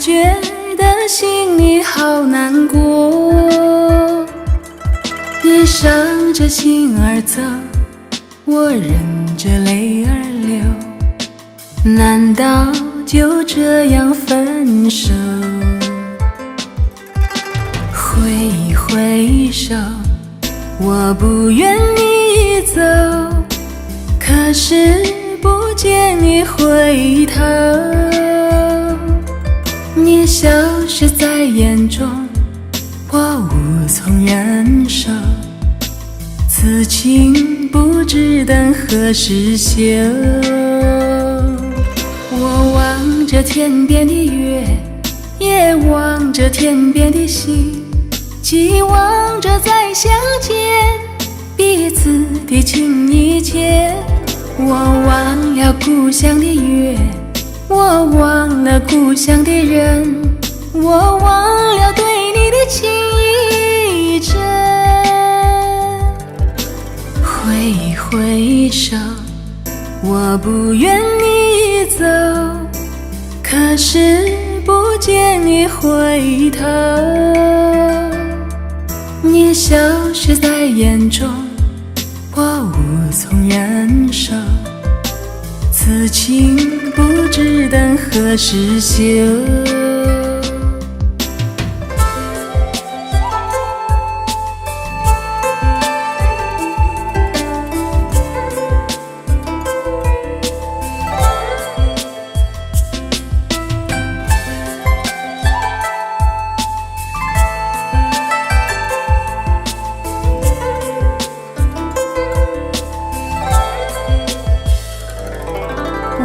觉得心里好难过。你伤着心儿走，我忍着泪儿流，难道就这样分手？挥一挥手，我不愿你走，可是不见你回头。你消失在眼中，我无从忍受，此情不知等何时休。我望着天边的月，也望着天边的星，期望着再相见，彼此的情意切。我忘了故乡的月，我忘了故乡的人，我忘了对你的情意真。挥一挥手，我不愿你走，可是不见你回头。你消失在眼中，我无从忍受，此情不知等何时休。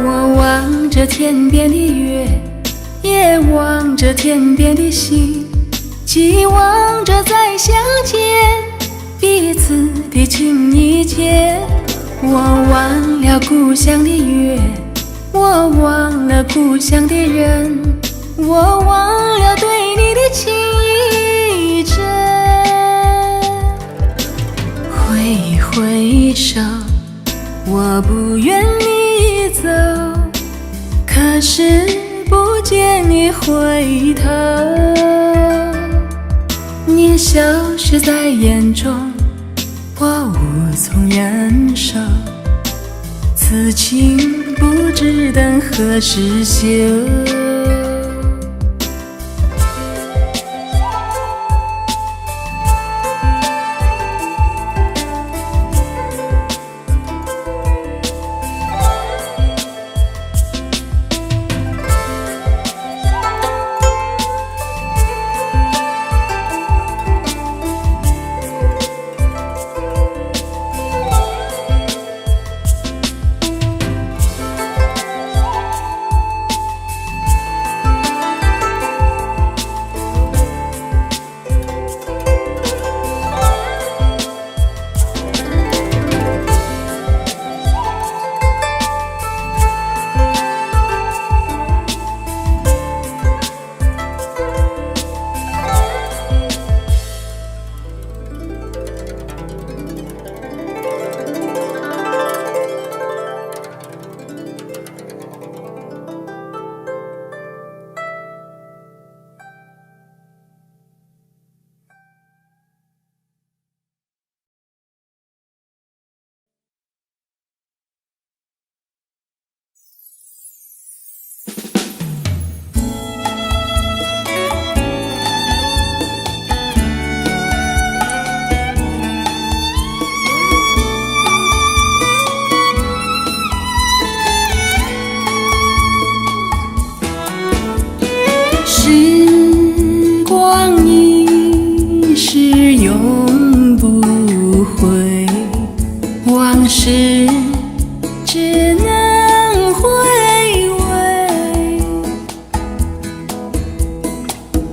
我望着天边的月，也望着天边的星，期望着再相见，彼此的情意切。我忘了故乡的月，我忘了故乡的人，我忘了对你的情意真。挥一挥手，我不愿你走，可是不见你回头。你消失在眼中，我无从忍受，此情不知等何时休。时光一逝永不回，往事只能回味。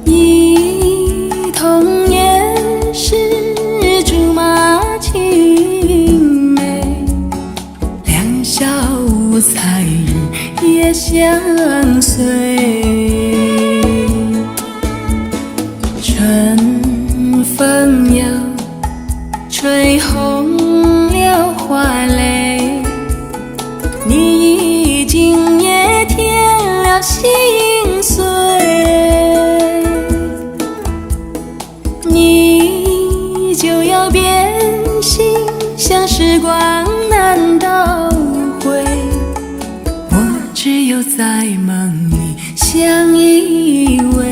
忆童年时竹马青梅，两小无猜日夜相随。春风又吹红了花蕾，你已经也添了心碎。在梦里相依偎。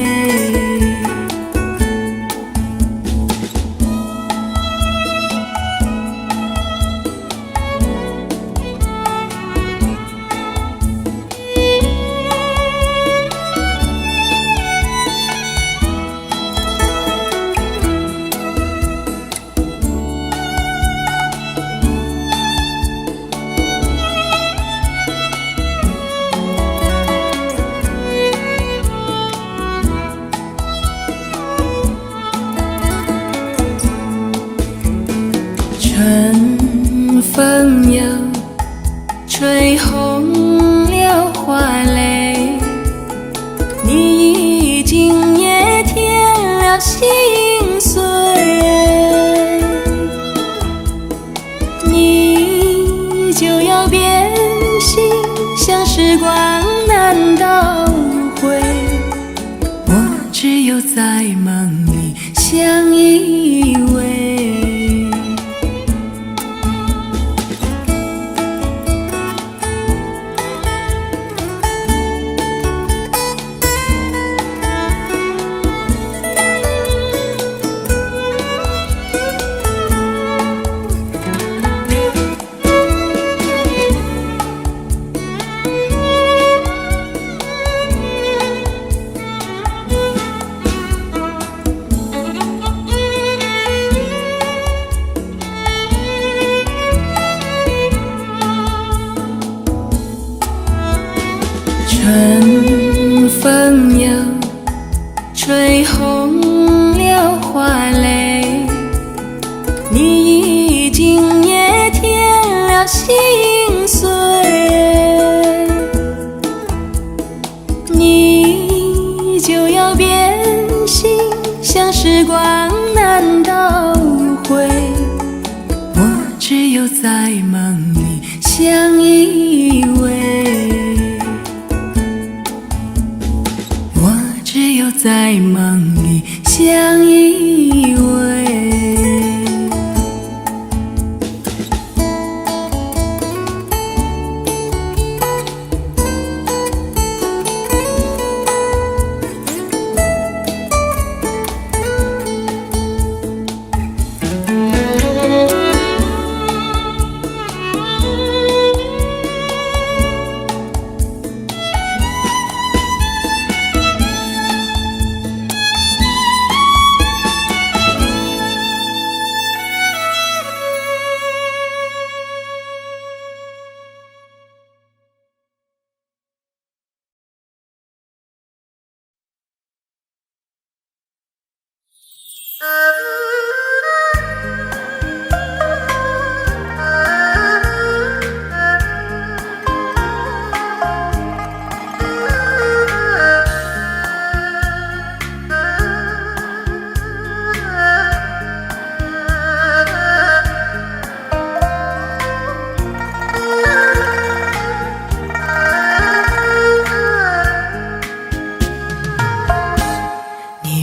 春风又吹红了花蕾，你已经也添了心碎，你就要变心，像时光难倒回，我只有在梦里相依偎。春风又吹红了花蕾，你已经也添了心碎，你就要变心，像时光难倒回，我只有在梦里相依偎。只有在梦里相依偎。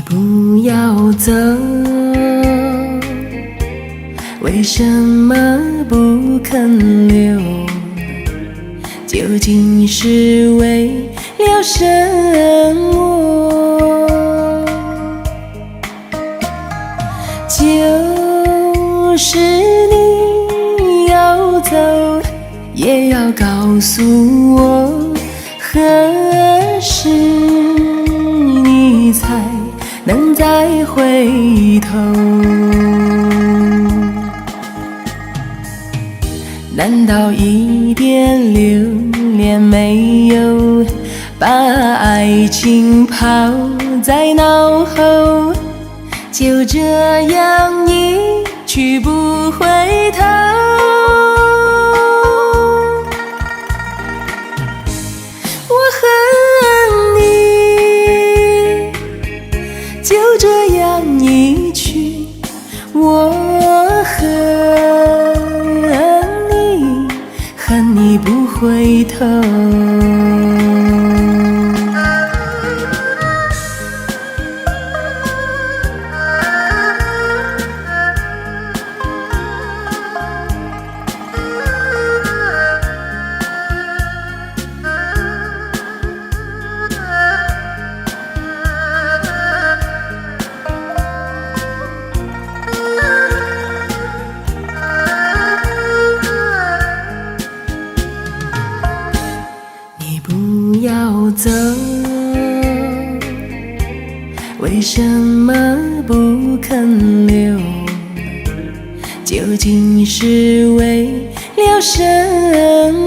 不要走，为什么不肯留？究竟是为了什么？就是你要走，也要告诉我，何时你才能再回头？难道一点留恋没有，把爱情抛在脑后，就这样一去不回头？我恨你，就这样一去，我恨你，恨你不回头。为什么不肯留？究竟是为了什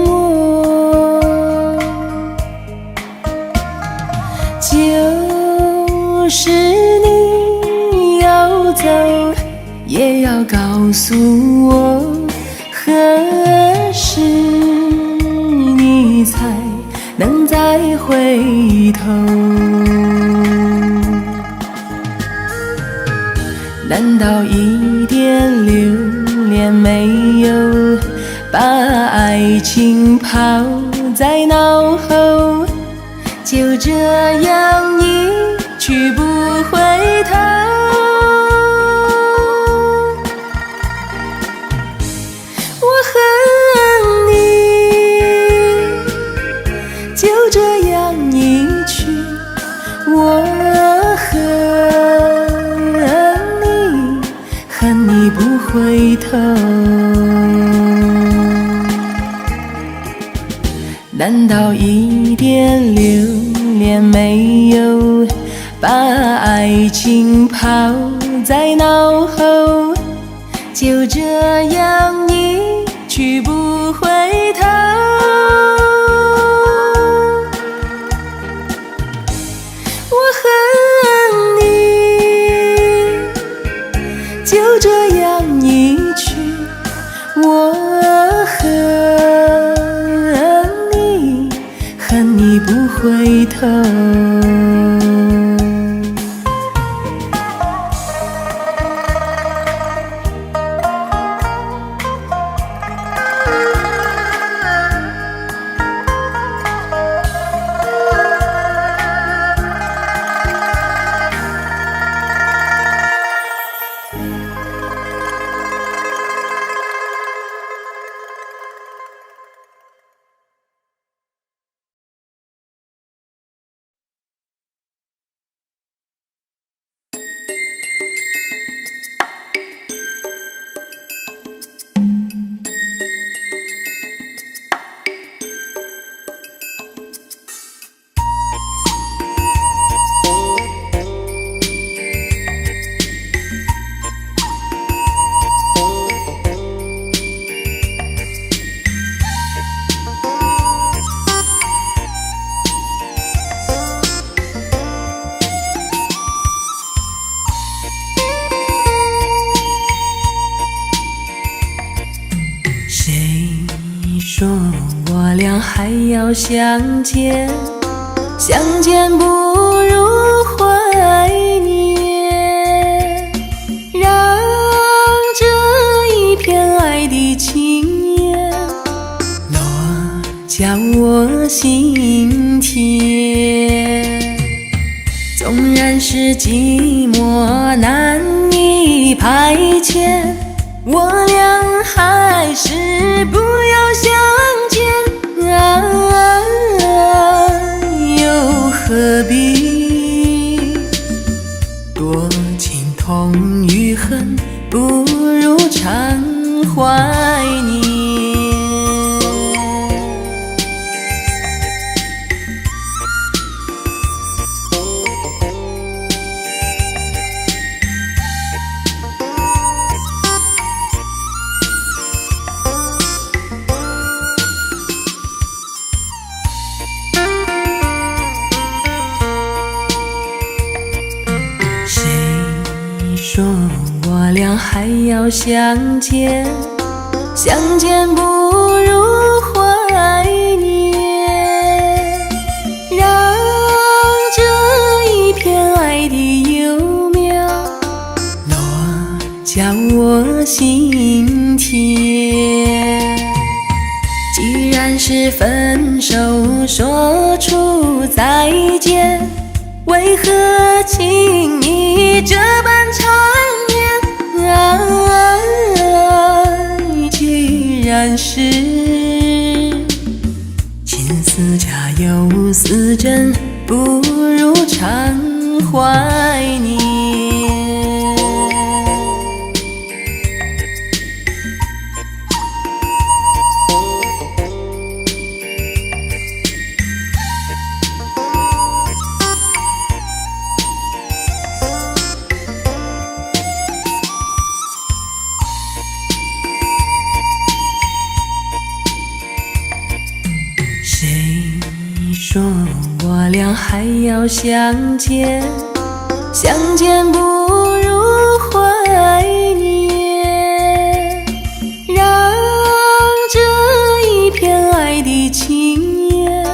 么？就是你要走，也要告诉我，何时你才能再回头？难道一点留恋没有，把爱情抛在脑后，就这样一去不回头？我恨你，就这样一去，我恨你不回头。难道一点留恋没有，把爱情抛在脑后，就这样一去不回头？我恨你，就这样一去，我恨你不回头。说我俩还要相见，相见不如怀念，让这一片爱的情叶落下我心田。纵然是寂寞难以排遣，我俩还是不要相见啊，又何必多情痛与恨，不如常怀念。说我俩还要相见，相见不如怀念，让这一片爱的幼苗落下我心田。既然是分手，说出再见，为何情意这般缠绵啊？既然是情丝假又似真，不如常怀念。还要相见，相见不如怀念，让这一片爱的情缘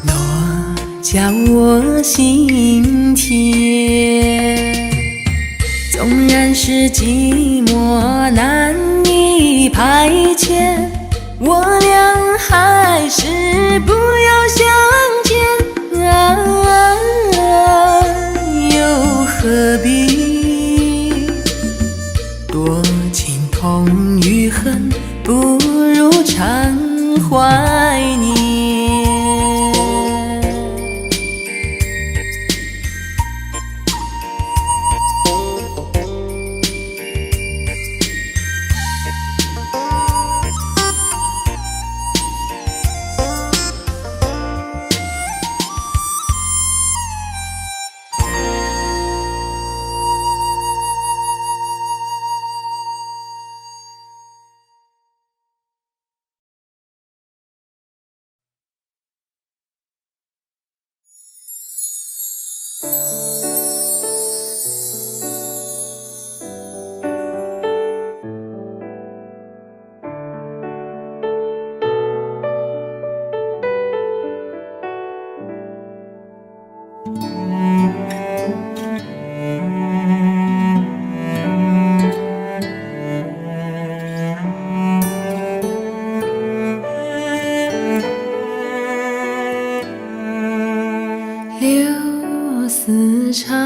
落下我心田。纵然是寂寞难以排遣，我俩还是不要相见啊，又何必多情痛与恨，不如常怀念。柳丝长，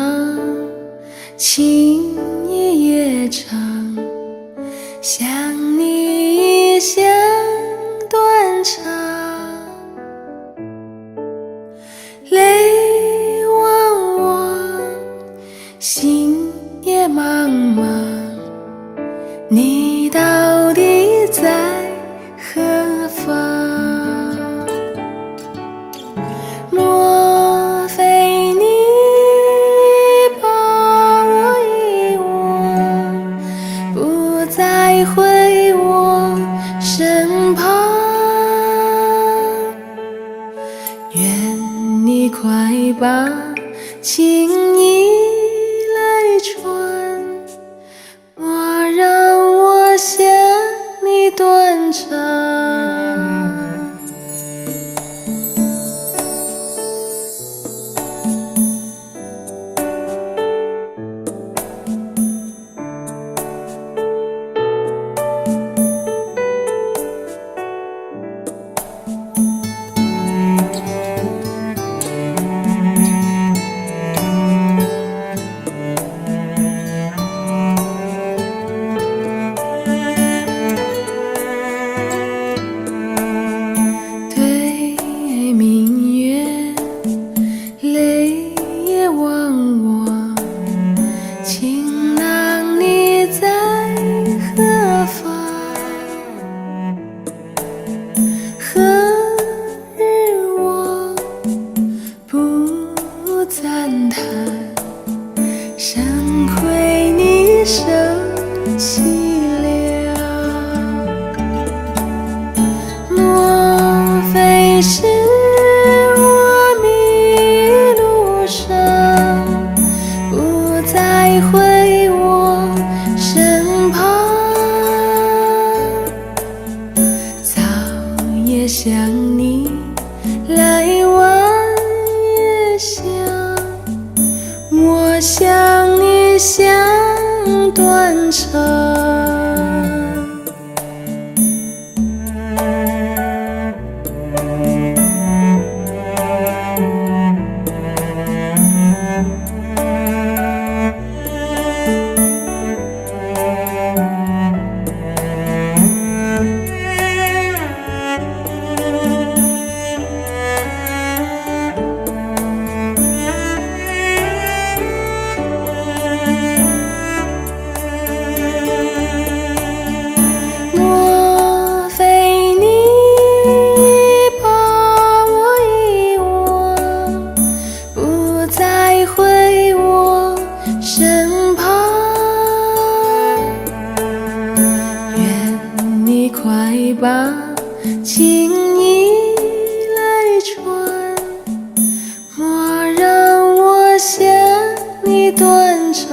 情意也长，想你想断肠，泪汪汪，心也茫茫，你到底在何方？莫非你把我遗忘，不再回我身旁？愿你快把情意来传，莫让我想你断肠。山亏你生凄凉，莫非是我迷路上，不再回我身旁？早也想你，来晚也想，我想你想断肠。把情意来传。已断肠。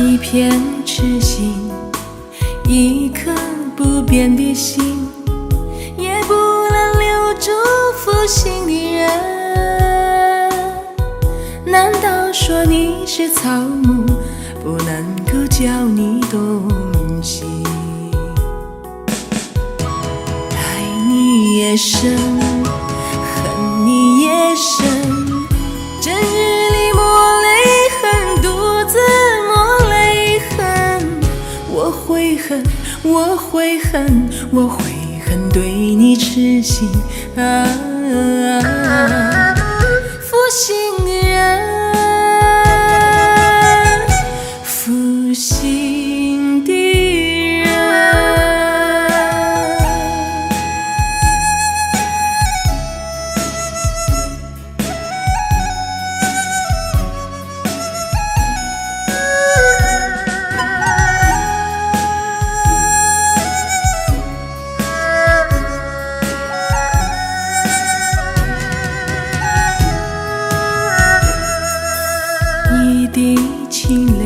一片痴心，一颗不变的心，也不能留住负心的人。难道说你是草木，不能够叫你动心？爱你也深，恨你也深，整日里抹泪痕，独自抹泪痕。我会恨，我会恨，我会恨对你痴心负心的人，负心的人。一滴清泪，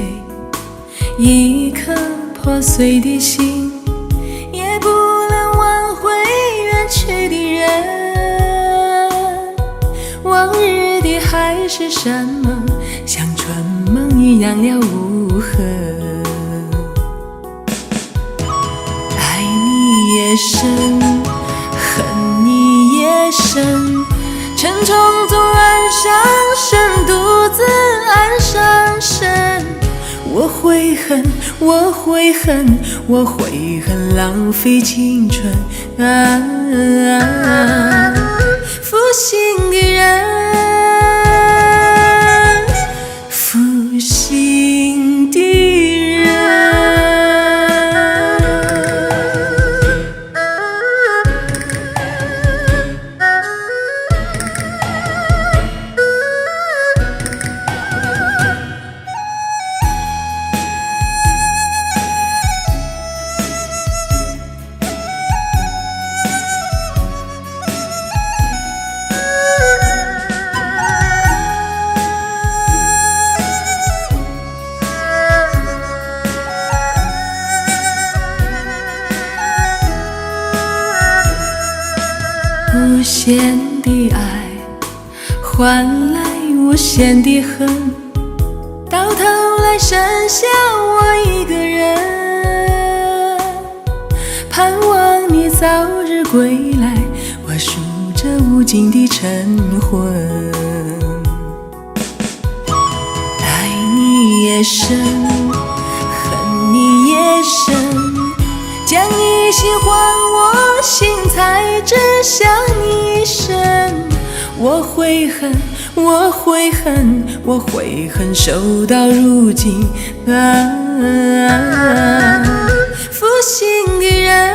一颗破碎的心，也不能挽回远去的人。往日的海誓山盟，像春梦一样了无痕。爱你也深，恨你也深，沉重纵然上升，独自岸上升。我会恨，我会恨，我会恨浪费青春负心的人，负心的人。无限的爱换来无限的恨，到头来剩下我一个人。盼望你早日归来，我数着无尽的晨昏。爱你也深，恨你也深，将你心还我心，才知晓你深。我会恨，我会恨，我会恨，守到如今负心的人，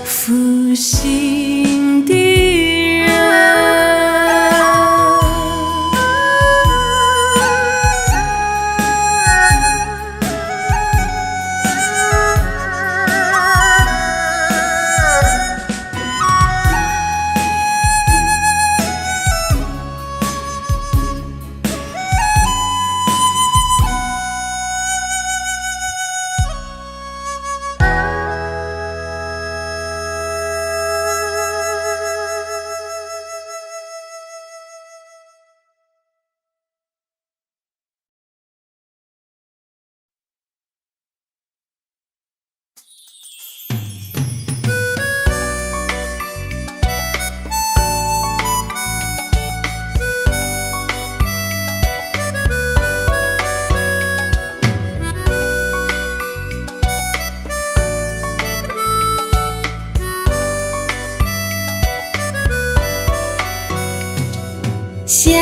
负心的人。想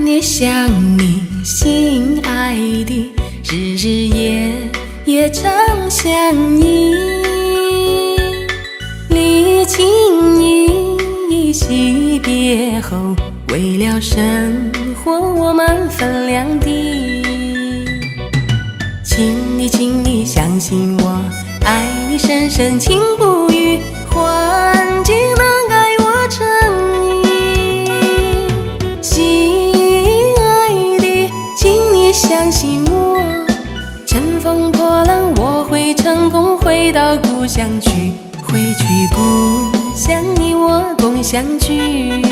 你想你心爱的，日日夜夜常相依。历经一夕别后，为了生活我们分两地。请你相信我，爱你深深情不渝，环境能改我诚意。心爱的，请你相信我，乘风破浪我会成功，回到故乡去，回去故乡你我共相聚。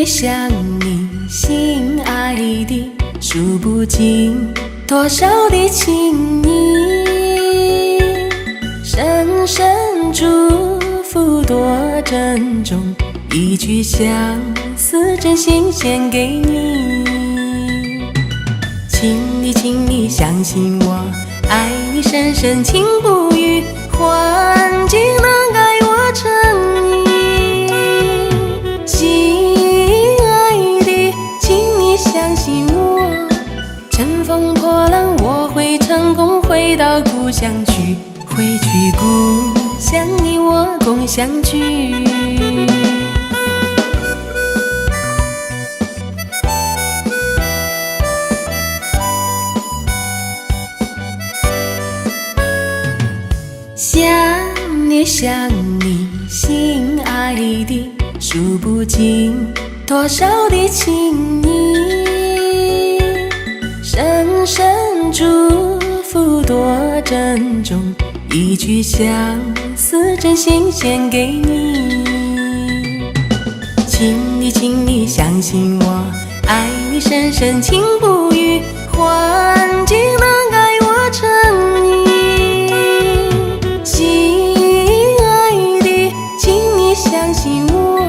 想你心爱的，数不尽多少的情谊，深深祝福多珍重，一句相思真心献给你。请你相信我，爱你深深情不渝，环境能改我诚意。相信我，乘风破浪我会成功，回到故乡去，回去故乡你我共相聚。想你心爱的，数不尽多少的情谊，深深祝福多珍重，一句相思真心献给你。请你相信我，爱你深深情不渝，环境能改我诚意。心爱的，请你相信我，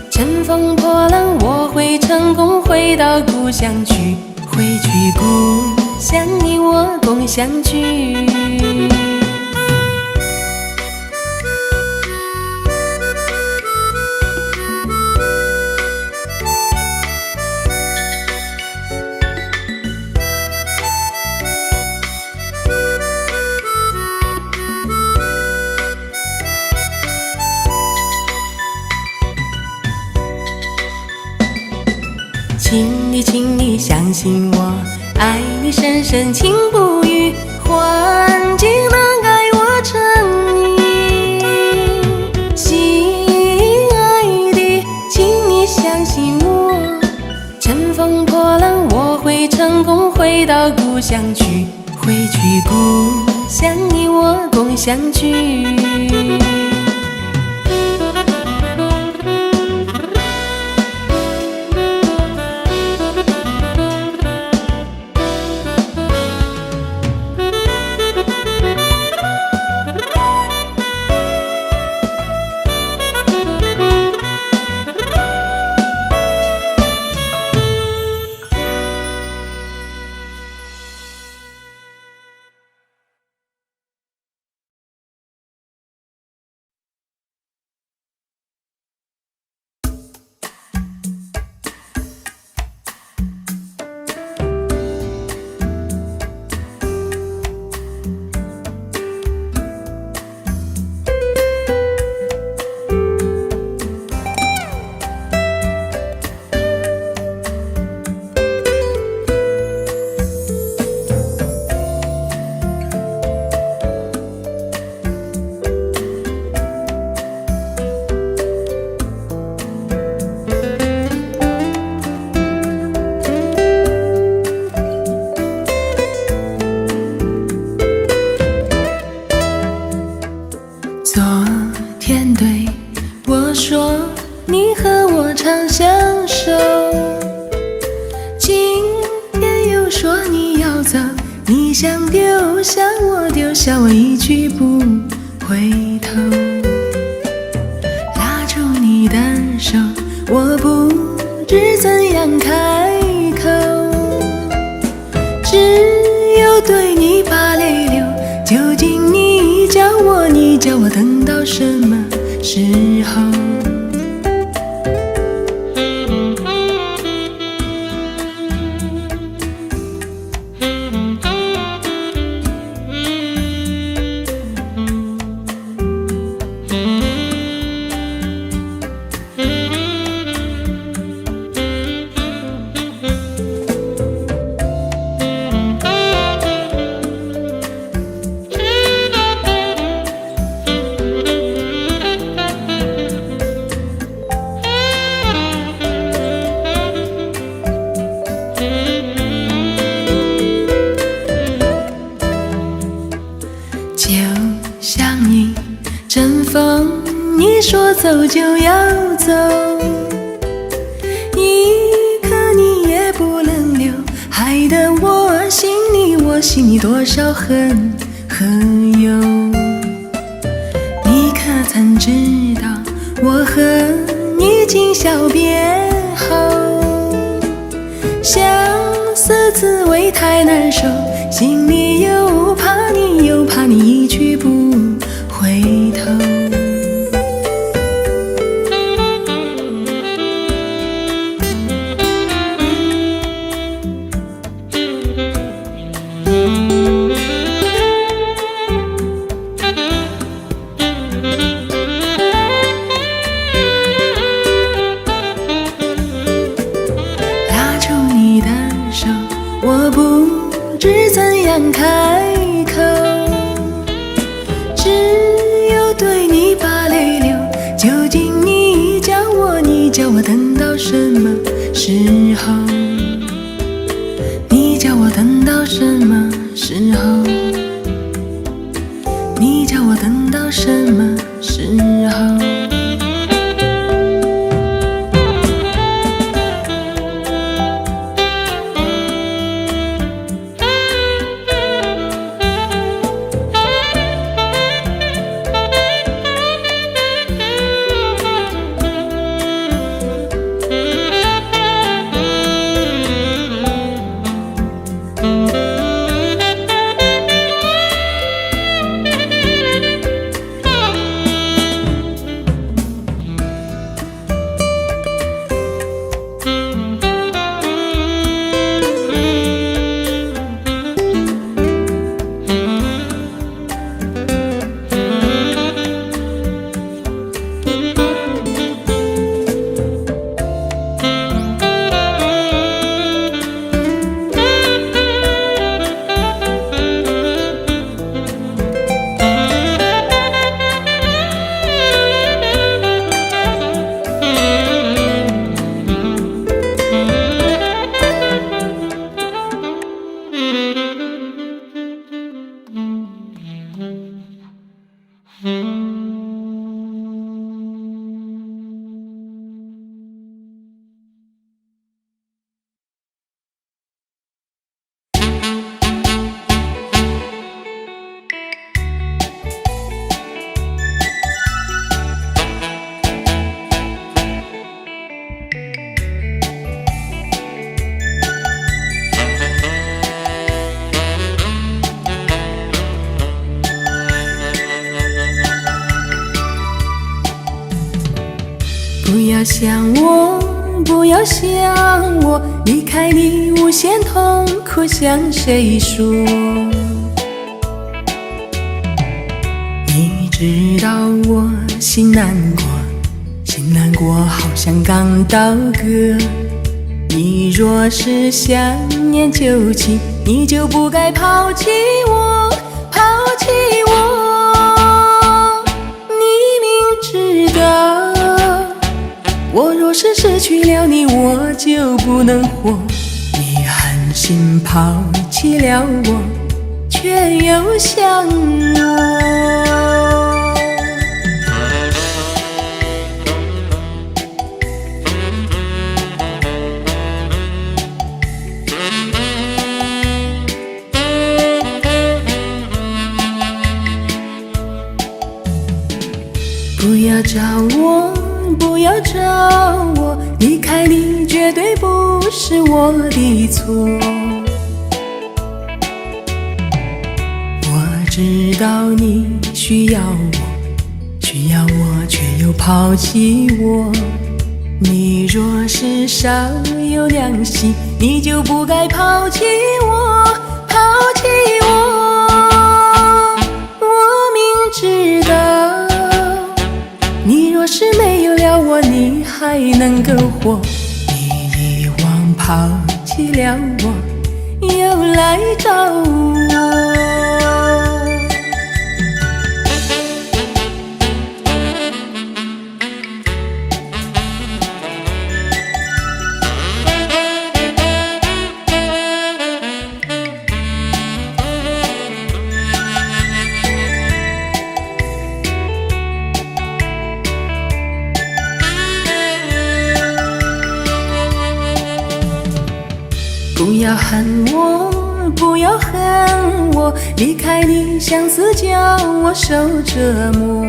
乘风破浪我会成功，回到故乡去，回去故乡你我共相聚。请你相信我，爱你深深情不渝，环境能改我诚意。心爱的，请你相信我，乘风破浪我会成功，回到故乡去，回去故乡你我共相聚。你和我常相守，今天又说你要走，你想丢下我一去不回头。拉住你的手，我不知怎样开口，只有对你把泪流。究竟你叫我等到什么时候？就像你阵风，你说走就要走，一刻你也不能留，害得我心里多少恨和忧。你可曾知道，我和你今宵别后，相思滋味太难受，心里又怕你一去不回头。拉住你的手，我不知怎样开口，只有对你把泪流。究竟你叫我等到什么时候？你叫我等到什么时候？你叫我等到什么时候？不要想我，不要想我，离开你无限痛苦向谁说？你知道我心难过，心难过好像刚到歌。你若是想念旧情，你就不该抛弃我，抛弃我。你明知道我若是失去了你，我就不能活。你狠心抛弃了我，却又想我。不要找我，不要找我，离开你绝对不是我的错。知道你需要我，需要我却又抛弃我。你若是少有良心，你就不该抛弃我，抛弃我。我明知道，你若是没有了我，你还能够活。你遗忘抛弃了我，又来找我。不要恨我，不要恨我，离开你相思叫我受折磨。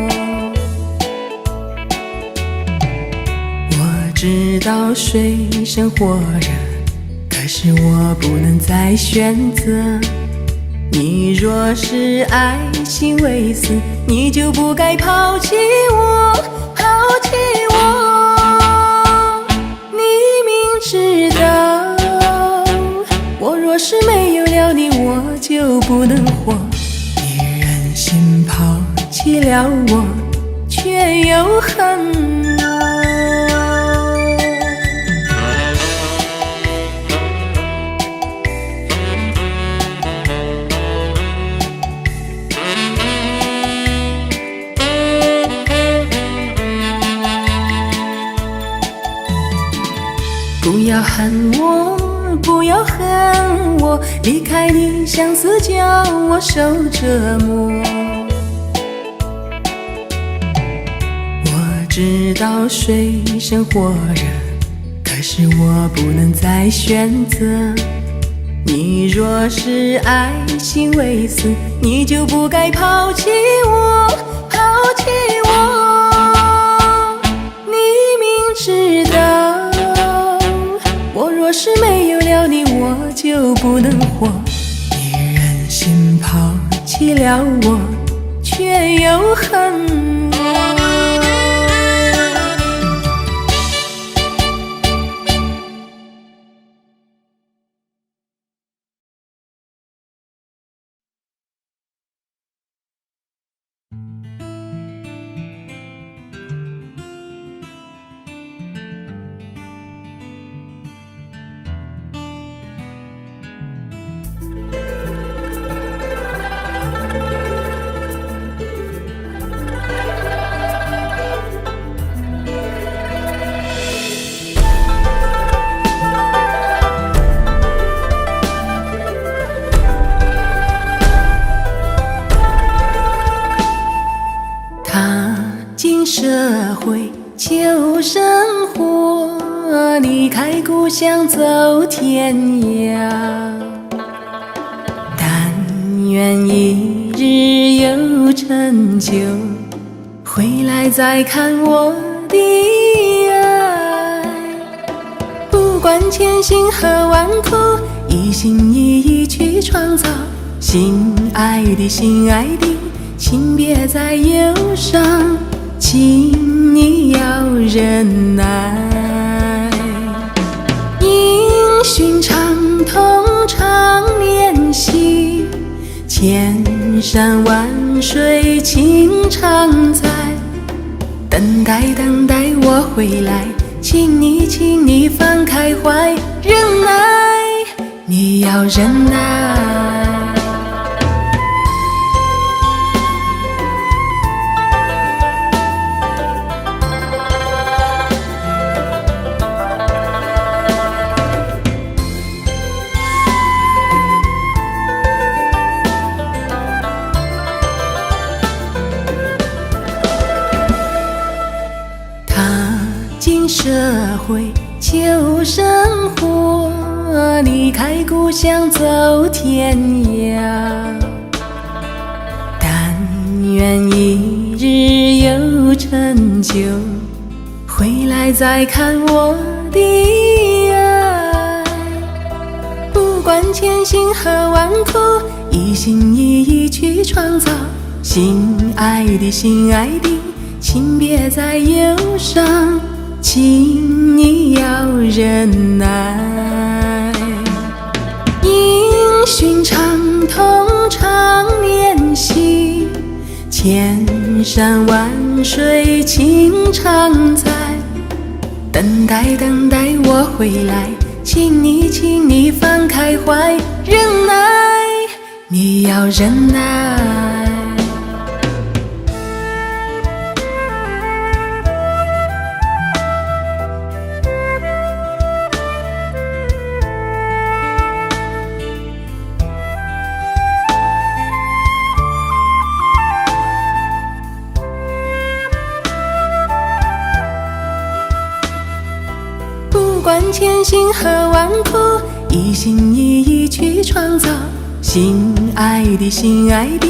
我知道水深火热，可是我不能再选择。你若是爱心未死，你就不该抛弃我，抛弃我。你明知道，我若是没有了你，我就不能活。你忍心抛弃了我，却又恨我。不要恨我，不要恨我，离开你相思叫我受折磨。我知道水深火热，可是我不能再选择。你若是爱心未死，你就不该抛弃我，抛弃我。你明知道，我若是没有了你，我就不能活。你忍心抛弃了我，却又恨我。社会求生活，离开故乡走天涯。但愿一日有成就，回来再看我的爱。不管千辛和万苦，一心一意去创造。心爱的，心爱的，请别再忧伤，请你要忍耐。因循长痛常练习，千山万水情常在。等待等待我回来，请你放开怀，忍耐，你要忍耐。社会求生活，离开故乡走天涯。但愿一日有成就，回来再看我的爱。不管千辛和万苦，一心一意去创造。心爱的，心爱的，请别再忧伤，请你要忍耐。因循长通常练习，千山万水情常在。等待，等待我回来，请你放开怀，忍耐，你要忍耐。不管千辛和万苦，一心一意去创造。心爱的，心爱的，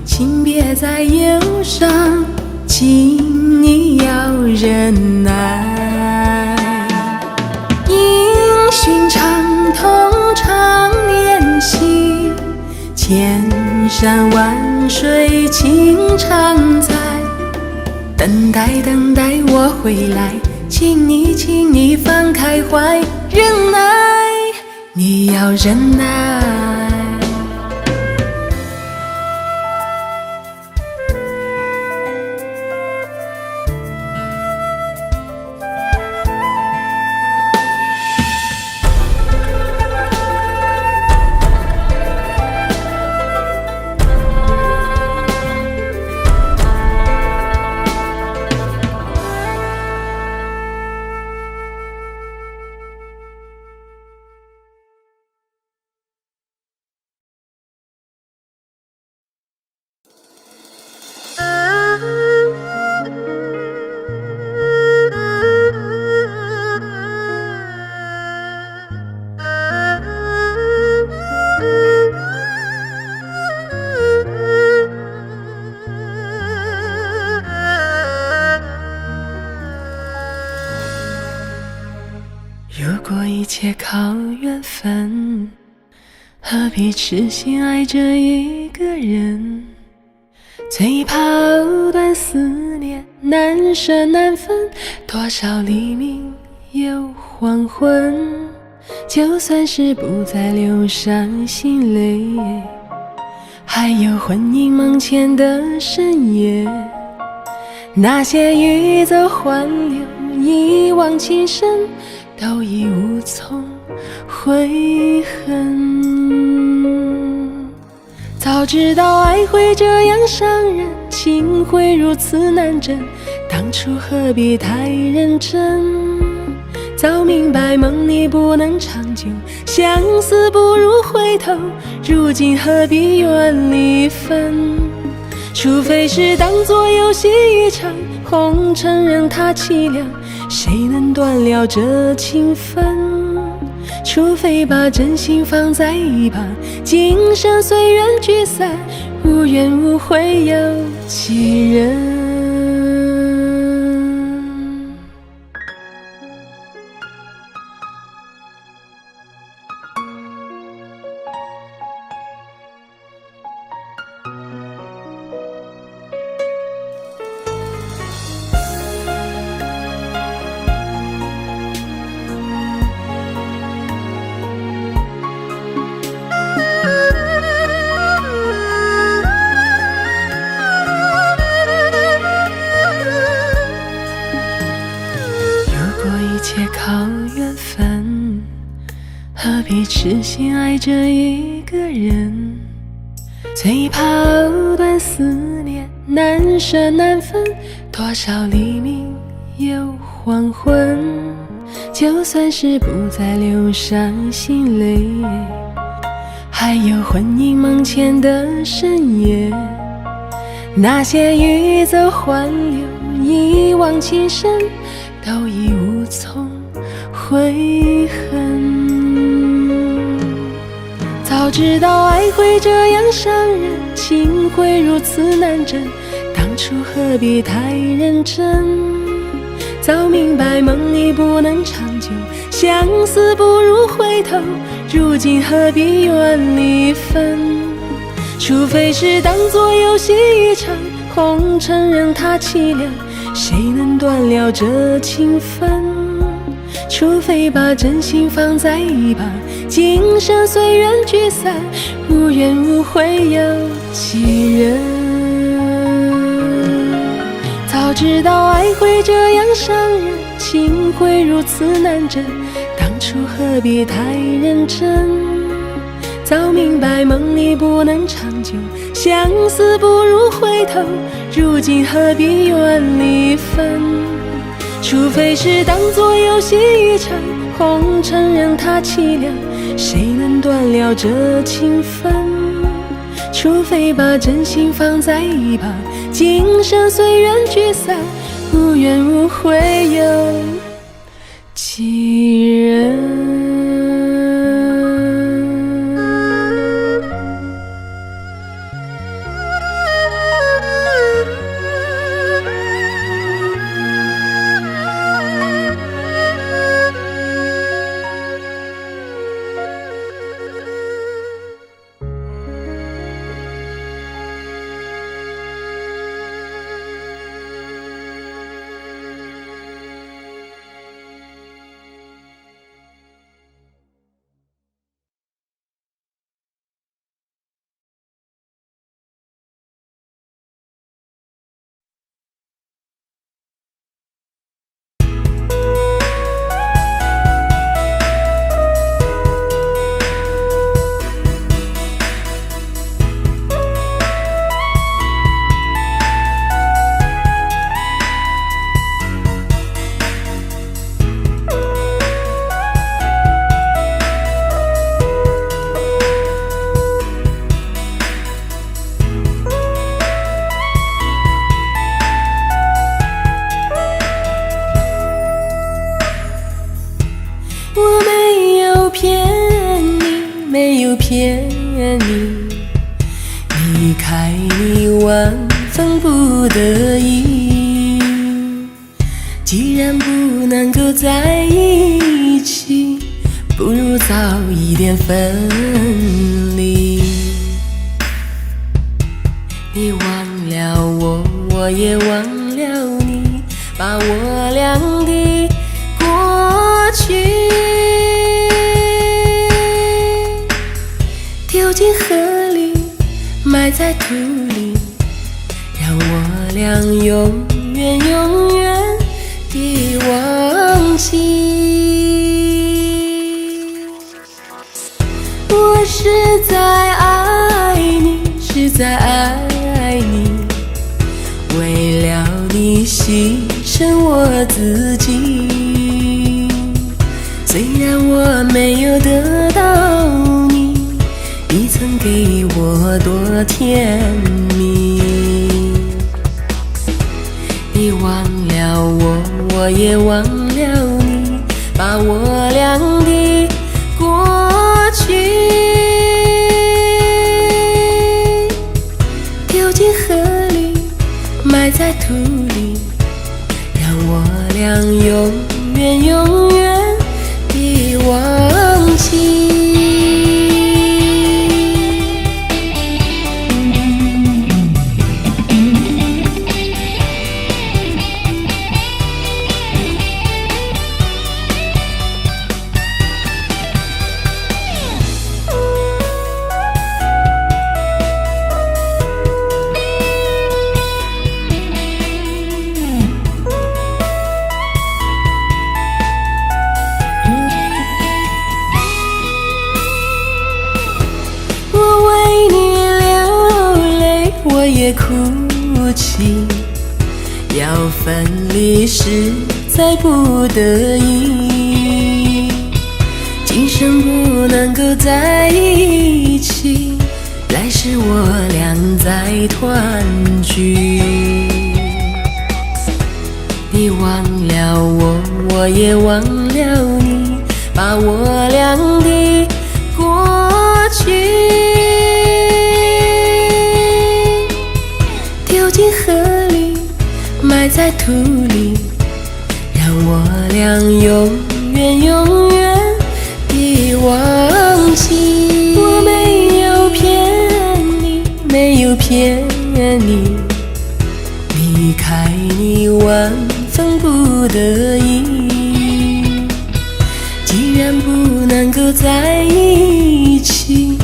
请别再忧伤，请你要忍耐。因循长通常练习，千山万水情常在。等待，等待我回来，请你放开怀，忍耐，你要忍耐。如果一切靠缘分，何必痴心爱着一个人？最怕藕断丝连，难舍难分，多少黎明又黄昏。就算是不再流伤心泪，还有魂萦梦牵的深夜。那些欲走还留，一往情深，都已无从悔恨。早知道爱会这样伤人，情会如此难枕，当初何必太认真？早明白梦里不能长久，相思不如回头，如今何必怨离分？除非是当作游戏一场，红尘任它凄凉，谁能断了这情分？除非把真心放在一旁，今生随缘聚散，无怨无悔有几人？一切靠缘分，何必痴心爱着一个人？最怕藕断丝连，难舍难分，多少黎明又黄昏。就算是不再流伤心泪，还有魂萦梦牵的深夜。那些欲走还留，一往情深，都已无从悔恨。早知道爱会这样伤人，情会如此难枕，当初何必太认真？早明白梦里不能长久，相思不如回头，如今何必怨离分？除非是当作游戏一场，红尘任它凄凉，谁能断了这情分？除非把真心放在一旁，今生随缘聚散，无怨无悔有几人？早知道爱会这样伤人，情会如此难枕，当初何必太认真？早明白梦里不能长久，相思不如回头，如今何必怨离分？除非是当作游戏一场，红尘任它凄凉，谁能断了这情分？除非把真心放在一旁，今生随缘聚散，无怨无悔有几人？我没有骗你，没有骗你，离开你万分不得已。既然不能够在一起，不如早一点分离。你忘了我，我也忘了你，把我俩的过去丢进河里，埋在土里，让我俩永远永远地忘记。我实在爱你，实在爱你，为了你牺牲我自己。虽然我没有得到你，你曾给我多甜蜜。你忘了我，我也忘了你，把我俩的过去丢进河里，埋在土里，让我俩永远永远地忘记。我也哭泣，要分离实在不得已，今生不能够在一起，来世我俩再团聚。你忘了我，我也忘了你，把我俩的过去丢进河里，埋在土里，让我俩永远永远地忘记。我没有骗你，见你，离开你万分不得已。既然不能够在一起，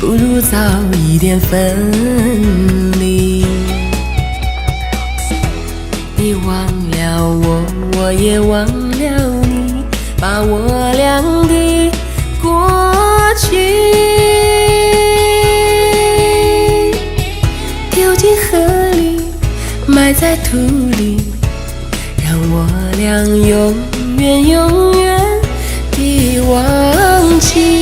不如早一点分离。你忘了我，我也忘了你，把我俩的过去丢进河里，埋在土里，让我俩永远永远地忘记。